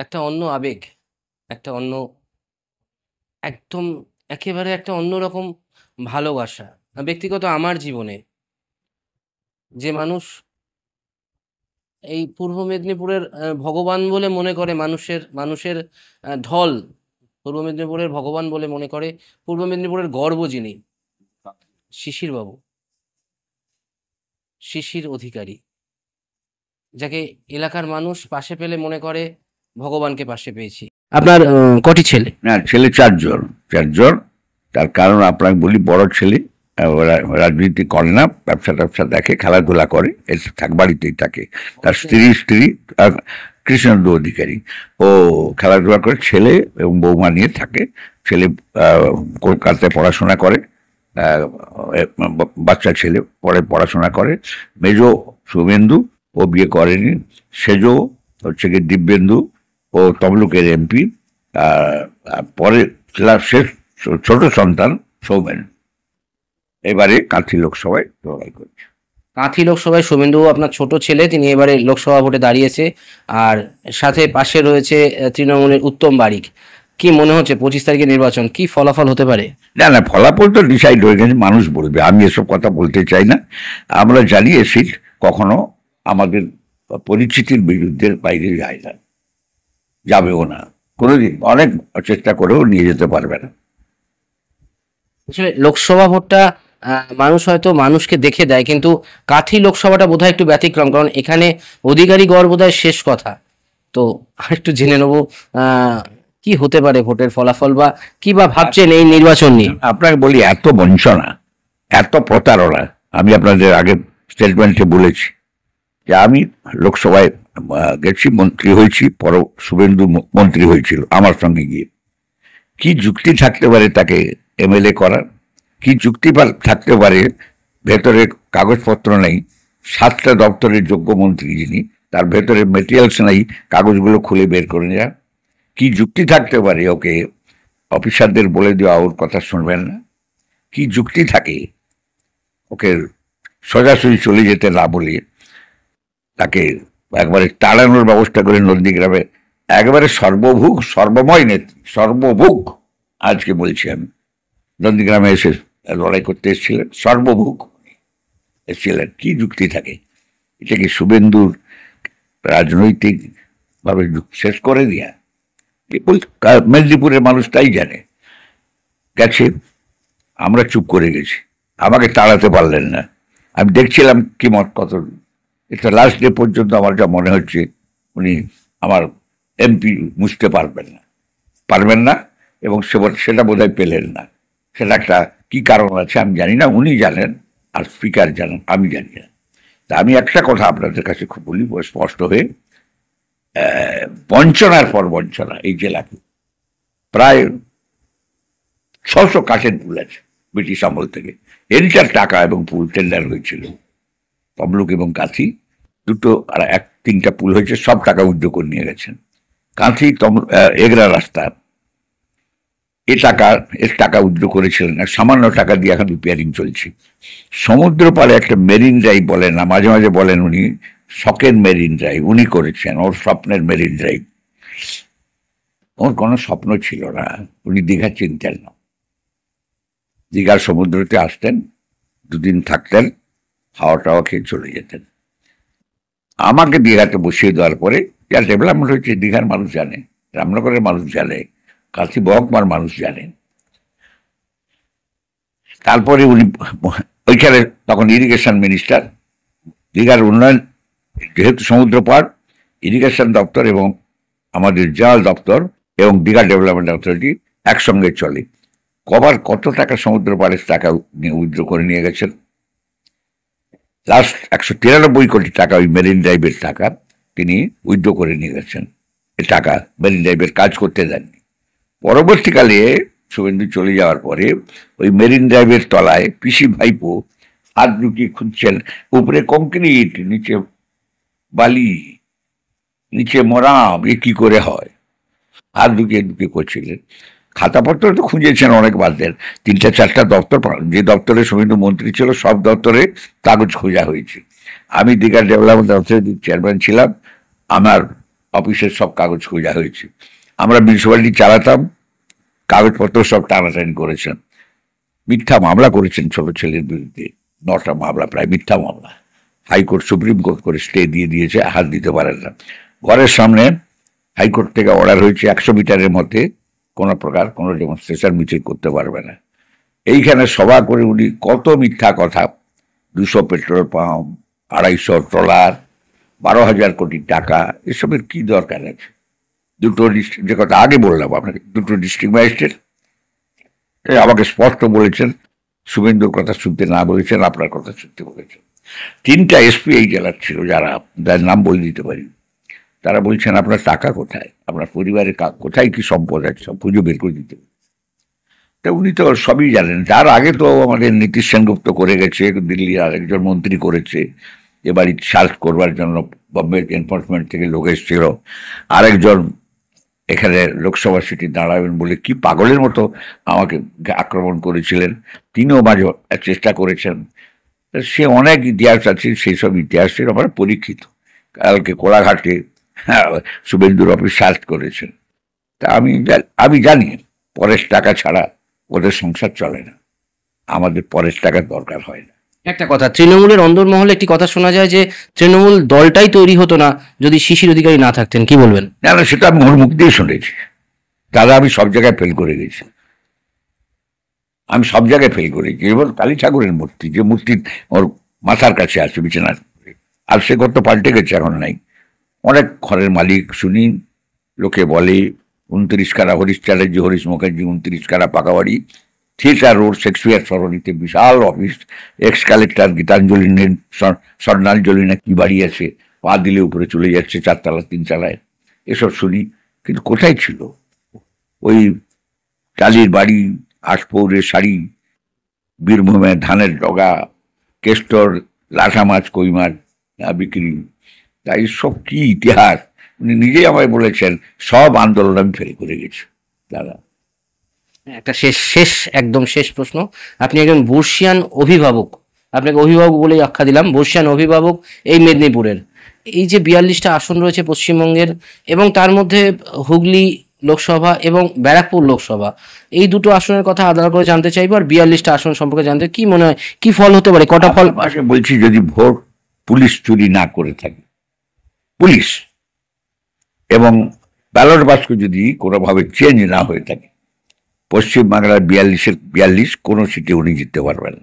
একটা অন্য আবেগ, একটা অন্য একদম একেবারে একটা অন্যরকম ভালোবাসা। ব্যক্তিগত আমার জীবনে যে মানুষ এই পূর্ব মেদিনীপুরের ভগবান বলে মনে করে মানুষের ঢল, পূর্ব মেদিনীপুরের ভগবান বলে মনে করে, পূর্ব মেদিনীপুরের গর্ব যিনি, শিশির বাবু, শিশির অধিকারী, যাকে এলাকার মানুষ পাশে পেলে মনে করে ভগবানকে পাশে পেয়েছি। আপনার কটি ছেলে? না, ছেলে চারজন। চারজন। তার কারণ আপনাকে বলি, বড় ছেলে ওরা রাজনীতি করে না, ব্যবসা ট্যাবসা দেখে, খেলাধুলা করে, বাড়িতেই থাকে। তার স্ত্রী কৃষ্ণেন্দু অধিকারী, ও খেলাধুলা করে, ছেলে এবং বৌমা নিয়ে থাকে। ছেলে কলকাতায় পড়াশোনা করে, বাচ্চা ছেলে পড়াশোনা করে। মেজো শুভেন্দু, ও বিয়ে করেনি। সেজো হচ্ছে কি দিব্যেন্দু, ও তমলুকের এমপি। পরে শেষ ছোট সন্তান সৌমেন এবারে কাঁথি লোকসভায় লড়াই করছে। কাঁথি লোকসভায় শুভেন্দুবাবু আপনার ছোট ছেলে, তিনি এবারে লোকসভা ভোটে দাঁড়িয়েছে। আর সাথে পাশে রয়েছে তৃণমূলের উত্তম বারিক। কি মনে হচ্ছে 25 তারিখে নির্বাচন কি ফলাফল হতে পারে? না না, ফলাফল তো ডিসাইড হয়ে গেছে, মানুষ বলবে। আমি এসব কথা বলতে চাই না। আমরা জানি এ সিট কখনো আমাদের পরিচিতির বিরুদ্ধে বাইরে যায় না, যাবেও না কোনোদিন। অনেক চেষ্টা করেও নিয়ে যেতে পারবে না। আসলে লোকসভা ভোটটা মানুষ হয়তো মানুষকে দেখে দেয়, কিন্তু কাঁথি লোকসভাটা বোধহয় একটু ব্যতিক্রম, কারণ এখানে অধিকারী গড় বোধহয় শেষ কথা। তো আরেকটু জেনে নেবো কি হতে পারে ভোটের ফলাফল, বা কি বা ভাবছেন এই নির্বাচন নিয়ে। আপনাকে বলি, এত বঞ্চনা, এত প্রতারণা। আমি আপনাদের আগের স্টেটমেন্টে বলেছি যে আমি লোকসভায় গেছি, মন্ত্রী হয়েছি, পর শুভেন্দু মন্ত্রী হয়েছিল আমার সঙ্গে গিয়ে। কি যুক্তি থাকতে পারে তাকে এমএলএ করার? কি যুক্তি থাকতে পারে? ভেতরে কাগজপত্র নেই, 7টা দপ্তরের যোগ্য মন্ত্রী যিনি, তার ভেতরে মেটেরিয়ালস নেই, কাগজগুলো খুলে বের করে নেওয়া। কি যুক্তি থাকতে পারে ওকে অফিসারদের বলে দেওয়া ওর কথা শুনবেন না? কি যুক্তি থাকে ওকে সোজাসুজি চলে যেতে না বলে তাকে একবারে তাড়ানোর ব্যবস্থা করে নন্দীগ্রামে? একবারে সর্বভোগ সর্বময় নেত্রী, সর্বভোগ। আজকে বলছি আমি, নন্দীগ্রামে এসে লড়াই করতে এসেছিলেন, সর্বভোগ এসেছিলেন। কি যুক্তি থাকে? এটা কি শুভেন্দুর রাজনৈতিক ভাবে শেষ করে দিয়া? মেদিনীপুরের মানুষ তাই জানে। গেছে, আমরা চুপ করে গেছি, আমাকে তাড়াতে পারলেন না। আমি দেখছিলাম কি মত কত। এটা লাস্ট ডে পর্যন্ত আমার যা মনে হচ্ছে উনি আমার এমপি মুছতে পারবেন না, এবং সেটা বোধহয় পেলেন না। সেটা একটা কি কারণ আছে আমি জানি না, উনি জানেন আর স্পিকার জানেন, আমি জানি না। তা আমি একটা কথা আপনাদের কাছে খুব বলি স্পষ্ট হয়ে, বঞ্চনার পর বঞ্চনা এই জেলাকে। প্রায় 600 কাঠের পুল আছে ব্রিটিশ আমল থেকে, এন্টার টাকা এবং পুল টেন্ডার হয়েছিল। তমলুক এবং কাঁথি দুটো আর 3টা পুল হয়েছে, সব টাকা উইথড্র করে নিয়ে গেছেন। কাঁথি এগরা রাস্তা, এর টাকা উইথড্র করেছিলেন, আর সামান্য টাকা দিয়ে এখন রিপেয়ারিং চলছে। সমুদ্র পাড়ে একটা মেরিন ড্রাইভ বলেন না, মাঝে মাঝে বলেন উনি শখের মেরিন ড্রাইভ উনি করেছেন, ওর স্বপ্নের মেরিন ড্রাইভ। ওর কোনো স্বপ্ন ছিল না, উনি দীঘা চিনতেন না। দীঘার সমুদ্রতে আসতেন, 2 দিন থাকতেন, হাওয়া টাওয়া খেয়ে চলে যেতেন। আমাকে দীঘাতে বসিয়ে দেওয়ার পরে যা ডেভেলপমেন্ট হয়েছে দীঘার মানুষ জানে, রামনগরের মানুষ জানে, কাঁথি মহকুমার মানুষ জানেন। তারপরে উনি ওইখানে তখন ইরিগেশন মিনিস্টার, দীঘার উন্নয়ন, যেহেতু সমুদ্র পাড়, ইরিগেশন দপ্তর এবং আমাদের জল দপ্তর এবং দীঘা ডেভেলপমেন্ট অথরিটি একসঙ্গে চলে। কত টাকা সমুদ্র পাড়ের টাকা উইথড্র করে নিয়ে গেছেন? লাস্ট 193 কোটি টাকা ওই মেরিন ড্রাইভের টাকা তিনি উইথড্র করে নিয়ে গেছেন। এ টাকা মেরিন ড্রাইভের কাজ করতে দেননি। পরবর্তীকালে শুভেন্দু চলে যাওয়ার পরে ওই মেরিন ড্রাইভের তলায় পিসি ভাইপো হাত ঢুকিয়ে খুঁজছেন, উপরে কংক্রিট, নিচে বালি, নিচে মরাম, এ কি করে হয়? হাত ঢুকিয়ে করছিলেন। খাতাপত্র তো খুঁজেছেন অনেক বাদের, 3টা 4টা দপ্তর, যে দপ্তরে শুভেন্দু মন্ত্রী ছিল সব দপ্তরে কাগজ খোঁজা হয়েছে। আমি দীঘা ডেভেলপমেন্ট অথরিটির চেয়ারম্যান ছিলাম, আমার অফিসের সব কাগজ খোঁজা হয়েছে। আমরা মিউনিসিপ্যালিটি চালাতাম, কাগজপত্র সব টানাটানি করেছেন, মিথ্যা মামলা করেছেন ছোট ছেলের বিরুদ্ধে, 9টা মামলা, প্রায় মিথ্যা মামলা। হাইকোর্ট সুপ্রিম কোর্ট করে স্টে দিয়ে দিয়েছে, হাত দিতে পারেন না। ঘরের সামনে হাইকোর্ট থেকে অর্ডার হয়েছে 100 মিটারের মধ্যে কোনো প্রকার কোনো ডেমনস্ট্রেশন মিছিল করতে পারবে না। এইখানে সভা করে উনি কত মিথ্যা কথা, 200 পেট্রোল পাম্প, 250 ট্রলার, 12,000 কোটি টাকা, এসবের কি দরকার আছে? দুটো ডিস্ট্রিক্ট, যে কথা আগে বললাম আপনাকে, দুটো ডিস্ট্রিক্ট ম্যাজিস্ট্রেট আমাকে স্পষ্ট বলেছেন, শুভেন্দুর কথা শুনতে না বলেছেন, আপনার কথা শুনতে বলেছেন। 3টা এসপি এই জেলার ছিল, যার নাম বলে দিতে পারি। তারা বলছেন আপনার টাকা কোথায়, আপনার পরিবারের কোথায় কি সম্পদ আছে, সব খুঁজে বের করে দিতে হবে। তা উনি তো সবই জানেন। তার আগে তো আমাদের নীতিশ সেনগুপ্ত করে গেছে, দিল্লির আরেকজন মন্ত্রী করেছে, এবারই সার্চ করবার জন্য বম্বে এনফোর্সমেন্ট থেকে লোক এসেছিল। আরেকজন এখানে লোকসভা সিটি দাঁড়াবেন বলে কি পাগলের মতো আমাকে আক্রমণ করেছিলেন, তিনিও মাঝে চেষ্টা করেছেন। সে অনেক ইতিহাস আছে, সেই সব ইতিহাসের আমরা পরীক্ষিত। কালকে কোলাঘাটে শুভেন্দুর অফিস সার্চ করেছেন। তা আমি জানি পরের টাকা ছাড়া ওদের সংসার চলে না, আমাদের পরের টাকার দরকার হয় না। একটা কথা, তৃণমূলের অন্দরমহলে একটি কথা শোনা যায় যে তৃণমূল দলটাই তৈরি হতো না যদি শিশির অধিকারী না থাকতেন, কি বলবেন? না না, সেটা আমি ওর মুখ দিয়ে শুনেছি। দাদা আমি সব জায়গায় ফেল করে গেছি, আমি সব জায়গায় ফেল করেছি। এবার কালী ঠাকুরের মূর্তি, যে মূর্তি ওর মাথার কাছে আছে বিছানার, আর সে ঘর তো পাল্টে গেছে, এখন নাই। অনেক ঘরের মালিক শুনি, লোকে বলে 29 কারা হরিশ চ্যাটার্জি, হরিশ মুখার্জি 29 কারা পাকা বাড়ি, থিয়েটার রোড, শেক্সপিয়ার সরণিতে বিশাল অফিস, এক্স কালেক্টর গীতাঞ্জলি স্বর্ণাঞ্জলি না কি বাড়ি আছে, পা দিলে উপরে চলে যাচ্ছে 4 তলা 3 তলায়, এসব শুনি। কিন্তু কোথায় ছিল ওই টালির বাড়ি, 8 পৌরের শাড়ি, বীরভূমে ধানের ডগা, কেষ্টর, লাঠা মাছ, কই মাছ বিক্রি? তাই সব কি ইতিহাস! উনি নিজেই আমায় বলেছেন সব আন্দোলন আমি ফেল করে গেছি। দাদা একটা একদম শেষ প্রশ্ন। আপনি একজন বর্ষিয়ান অভিভাবক, আপনাকে অভিভাবক বলেই আখ্যা দিলাম, বর্ষিয়ান অভিভাবক এই মেদিনীপুরের। এই যে 42টা আসন রয়েছে পশ্চিমবঙ্গের, এবং তার মধ্যে হুগলি লোকসভা এবং ব্যারাকপুর লোকসভা, এই দুটো আসনের কথা আলাদা করে জানতে চাইবো। আর 42টা আসন সম্পর্কে জানতে কি মনে হয়, কি ফল হতে পারে, কটা ফল? বলছি, যদি ভোট পুলিশ চুরি না করে থাকে, পুলিশ এবং ব্যালট বাক্স যদি কোনোভাবে চেঞ্জ না হয়ে থাকে, পশ্চিমবাংলার 42-এর 42 কোনো সিটে উনি জিততে পারবেন।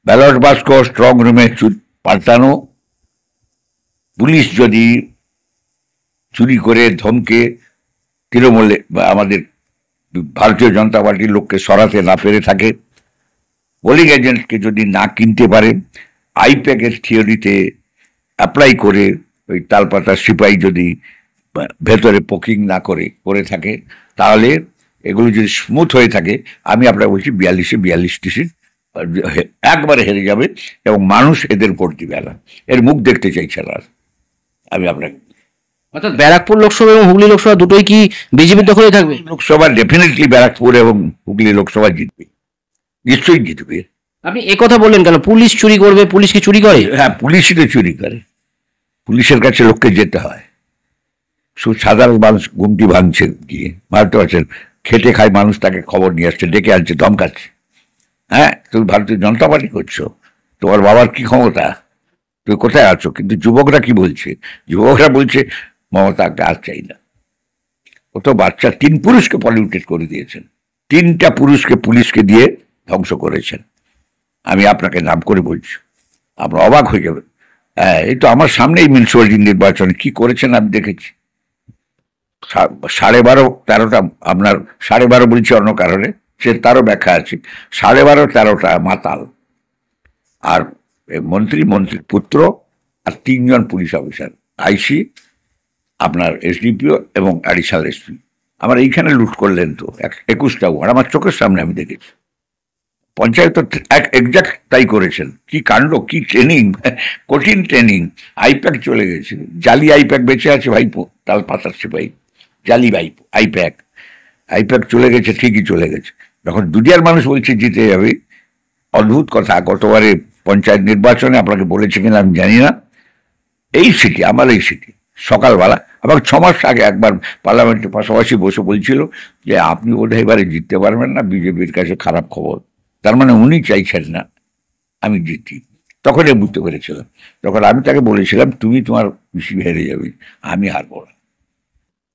ব্যালট বাক্স স্ট্রং রুমে পাল্টানো, পুলিশ যদি চুরি করে ধমকে তৃণমূলে বা আমাদের ভারতীয় জনতা পার্টির লোককে সরাতে না পেরে থাকে, পোলিং এজেন্টকে যদি না কিনতে পারে, আইপ্যাকের থিওরিতে অ্যাপ্লাই করে ওই তালপাতার সিপাহী যদি ভেতরে পোকিং না করে থাকে, তাহলে এগুলো যদি স্মুথ হয়ে থাকে, আমি আপনাকে বলছি 42-এ 42টি সিট একবারে হেরে যাবে, এবং মানুষ এদের ভোট দিবে না, এর মুখ দেখতে চাইছে না। আমি আপনাকে, অর্থাৎ ব্যারাকপুর লোকসভা এবং হুগলি লোকসভা দুটোই কি বিজেপির দখলে থাকবে? লোকসভা ডেফিনেটলি ব্যারাকপুর এবং হুগলি লোকসভা জিতবে, নিশ্চয়ই জিতবে। আপনি একথা বললেন কেন? পুলিশ চুরি করবে, পুলিশ কি চুরি করে? হ্যাঁ, পুলিশই তো চুরি করে, পুলিশের কাছে লোককে যেতে হয়। সাধারণ মানুষ গুমটি ভাঙছে গিয়ে, ভাবতে পারছেন, খেটে খায় মানুষ, তাকে খবর নিয়ে আসছে, ডেকে আনছে, ধমকাচ্ছে। হ্যাঁ, তুমি ভারতীয় জনতা পার্টি করছো, তোমার বাবার কি ক্ষমতা, তুমি কোথায় আছো? কিন্তু যুবকরা কি বলছে? যুবকরা বলছে মমতাকে আর চাই না। ও তো বাচ্চা 3 পুরুষকে পলিউটেড করে দিয়েছেন, 3টা পুরুষকে পুলিশকে দিয়ে ধ্বংস করেছেন। আমি আপনাকে নাম করে বলছি, আপনার অবাক হয়ে যাবে। হ্যাঁ, এই তো আমার সামনেই মিউনিসিপ্যালিটি নির্বাচনে কি করেছেন আমি দেখেছি। 12:30 13টা, আপনার 12:30 বলছি অন্য কারণে, সে তারও ব্যাখ্যা আছে, 12:30 13টা মাতাল, আর মন্ত্রীর পুত্র, আর 3 জন পুলিশ অফিসার, আইসি, আপনার এসডিপিও এবং অ্যাডিশনাল এসপি, আমার এইখানে লুট করলেন তো 21টা ওয়ার্ড, আমার চোখের সামনে আমি দেখেছি। পঞ্চায়েত এক্সাক্ট তাই করেছেন। কি কাণ্ড, কি ট্রেনিং, কঠিন ট্রেনিং। আইপ্যাক চলে গেছে, জালি আইপ্যাক বেঁচে আছে ভাইপো, তাল পাতার সিপাহী, জালি ভাইপো আইপ্যাক চলে গেছে, ঠিকই চলে গেছে। যখন দুনিয়ার মানুষ বলছে জিতে যাবে, অদ্ভুত কথা। গতবারে পঞ্চায়েত নির্বাচনে আপনাকে বলেছে কিনা আমি জানি না, এই সিটি, আমার এই সিটি সকালবেলা, এবং 6 মাস আগে একবার পার্লামেন্টের পাশাপাশি বসে বলছিল যে আপনি বোধহয় এবারে জিততে পারবেন না, বিজেপির কাছে খারাপ খবর। তার মানে উনি চাইছেন না আমি জিতি। তখন বুঝতে পেরেছিলাম। তখন আমি তাকে বলেছিলাম তুমি তোমার বেশি হেরে যাবে, আমি হারবো না,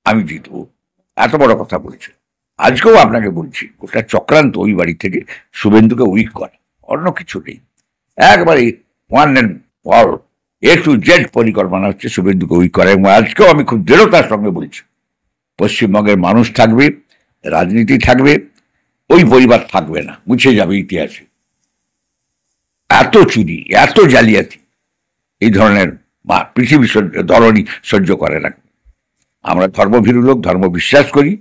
আমি জিতবো। এত বড় কথা বলছে। আজকেও আপনাকে বলছি ওটা চক্রান্ত ওই বাড়ি থেকে শুভেন্দুকে উইক করে, অন্য কিছু নেই। একবারে one and all A to Z পরিকল্পনা হচ্ছে শুভেন্দুকে উইক করে। এবং আজকেও আমি খুব দৃঢ়তার সঙ্গে বলছি পশ্চিমবঙ্গের মানুষ থাকবে, রাজনীতি থাকবে, ওই পরিবার থাকবে না, মুছে যাবে ইতিহাসে। এত চুরি, এত জালিয়াতি এই ধরনের পৃথিবী ধরনই সহ্য করে না। আমরা ধর্মভীরু লোক, ধর্ম বিশ্বাস করি।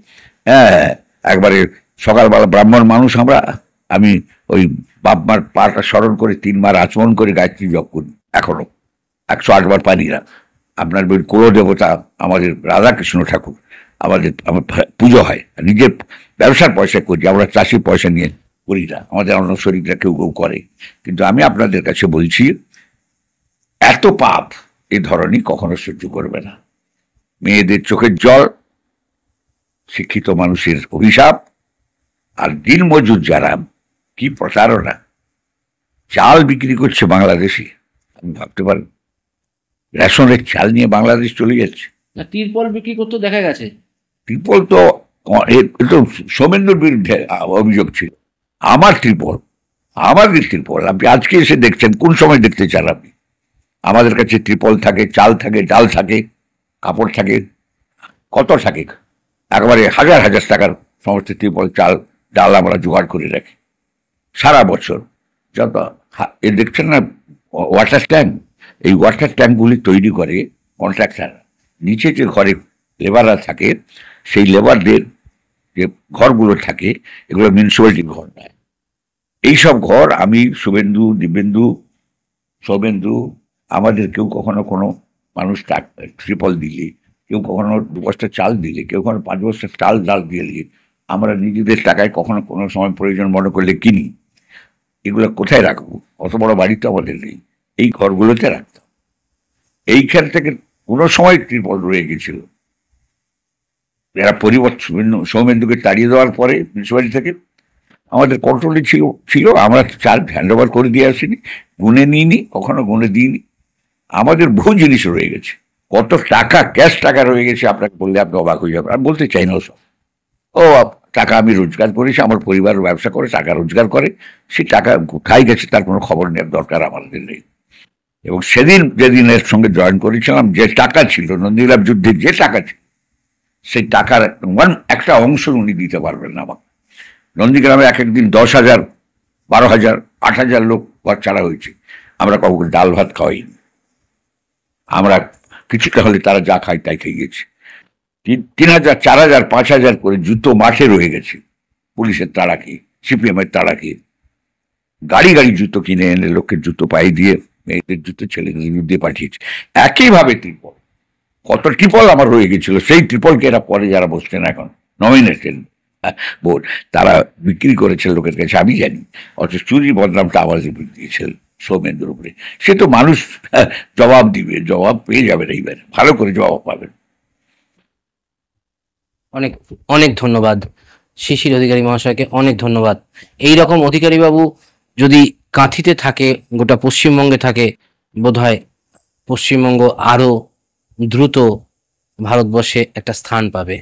হ্যাঁ, একবারে সকালবেলা ব্রাহ্মণ মানুষ আমরা। আমি ওই বাপ মার পাটা স্মরণ করে 3 বার আচমন করে গায়ত্রী জপ করি, এখনো 108 বার পারি না। আপনার কুলদেবতা আমাদের রাধাকৃষ্ণ ঠাকুর, আমাদের পুজো হয়। নিজের ব্যবসার পয়সা করি, আমরা চাষির পয়সা নিয়ে করি না। আমাদের অন্য শরীরটা কেউ কেউ করে। কিন্তু আমি আপনাদের কাছে বলছি এত পাপ এই ধরনই কখনো সহ্য করবে না। মেয়েদের চোখের জল, শিক্ষিত মানুষের অভিশাপ, আর দিনমজুর যারা কি প্রতারণা। চাল বিক্রি করছে বাংলাদেশে, আমি ভাবতে পারেন রেশনের চাল নিয়ে বাংলাদেশ চলে যাচ্ছে। না, তিরপল বিক্রি করতে দেখা গেছে। ত্রিপল তো সৌমেন্দ্রর বিরুদ্ধে অভিযোগ ছিল। আমার ত্রিপল, আমাদের ত্রিপল আপনি আজকে এসে দেখছেন, কোন সময় দেখতে চান আপনি? আমাদের কাছে ত্রিপল থাকে, চাল থাকে, ডাল থাকে, কাপড় থাকে, কত থাকে, একেবারে হাজার হাজার টাকার সমস্ত ত্রিপল, চাল, ডাল আমরা জোগাড় করে রাখি সারা বছর। যত এ দেখছেন না ওয়াটার ট্যাঙ্ক, এই ওয়াটার ট্যাঙ্কগুলি তৈরি করে কন্ট্রাক্টার। নিচে যে ঘরে লেবাররা থাকে, সেই লেবারদের যে ঘরগুলো থাকে এগুলো মিউনিসিপ্যালিটির ঘর নয়। এইসব ঘর আমি, শুভেন্দু, দিব্যেন্দু, সৌমেন্দু, আমাদের কেউ কখনো কোনো মানুষ ত্রিপল দিলে, কেউ কখনো 2 বস্তা চাল দিলে, কেউ কখনো 5 বস্তা চাল ডাল দিলে আমরা নিজেদের টাকায় কখনো কোনো সময় প্রয়োজন মনে করলে কিনি। এগুলো কোথায় রাখবো? অত বড় বাড়ি তো আমাদের নেই, এই ঘরগুলোতে রাখতাম। এইখান থেকে কোনো সময় ত্রিপল রয়ে গেছিল। এরা পরিবর্তন সৌমেন্দুকে তাড়িয়ে দেওয়ার পরে মিউনিসিপ্যালিটি থেকে আমাদের কন্ট্রোলে ছিল আমরা চাল হ্যান্ড ওভার করে দিয়ে আসিনি, গুনে নিইনি, কখনো গুনে দিইনি। আমাদের বহু জিনিস রয়ে গেছে, কত টাকা ক্যাশ টাকা রয়ে গেছে আপনাকে বললে আপনি অবাক হয়ে যাবেন। আমি বলতে চাই না সব। ও টাকা আমি রোজগার করেছি, আমার পরিবার ব্যবসা করে টাকা রোজগার করে, সেই টাকা কোথায় গেছে তার কোনো খবর নেওয়ার দরকার আমাদের নেই। এবং সেদিন যেদিন এর সঙ্গে জয়েন করেছিলাম, যে টাকা ছিল নন্দীগ্রাম যুদ্ধের, যে টাকা ছিল, সেই টাকার একটা অংশ উনি দিতে পারবেন না আমাকে। নন্দীগ্রামে এক একদিন 10,000, 12,000, 8,000 লোক ঘর ছাড়া হয়েছে। আমরা কখনো ডাল ভাত খাওয়াইনি। আমরা কিছুটা হলে তারা যা খায় তাই খেয়ে গেছে। 3,000, 4,000, 5,000 করে জুতো মাঠে রয়ে গেছে পুলিশের তাড়া খেয়ে, সিপিএমের তাড়া খেয়ে। গাড়ি গাড়ি জুতো কিনে এনে লোকের জুতো পায়ে দিয়ে, মেয়েদের জুতো ছেলেদের দিয়ে পাঠিয়েছে। একইভাবে ত্রিপল, কত ট্রিপল আমার রয়ে গেছিল, সেই ট্রিপলকে এরা পরে যারা বসছেন এখন নমিনেটেড বোর্ড, তারা বিক্রি করেছে লোকের কাছে, আমি জানি। অথচ চুরি বদনামটা আমার উপরে দিয়েছিল, সৌমেন্দ্রের উপরে। সে তো মানুষ জবাব দিবে, জবাব পেয়ে যাবেন, এইবার ভালো করে জবাব পাবেন। অনেক অনেক ধন্যবাদ শিশির অধিকারী মহাশয়কে, অনেক ধন্যবাদ। এই রকম অধিকারী বাবু যদি কাঁথিতে থাকে, গোটা পশ্চিমবঙ্গে থাকে, বোধহয় পশ্চিমবঙ্গ আরো দ্রুত ভারতবর্ষে একটা স্থান পাবে।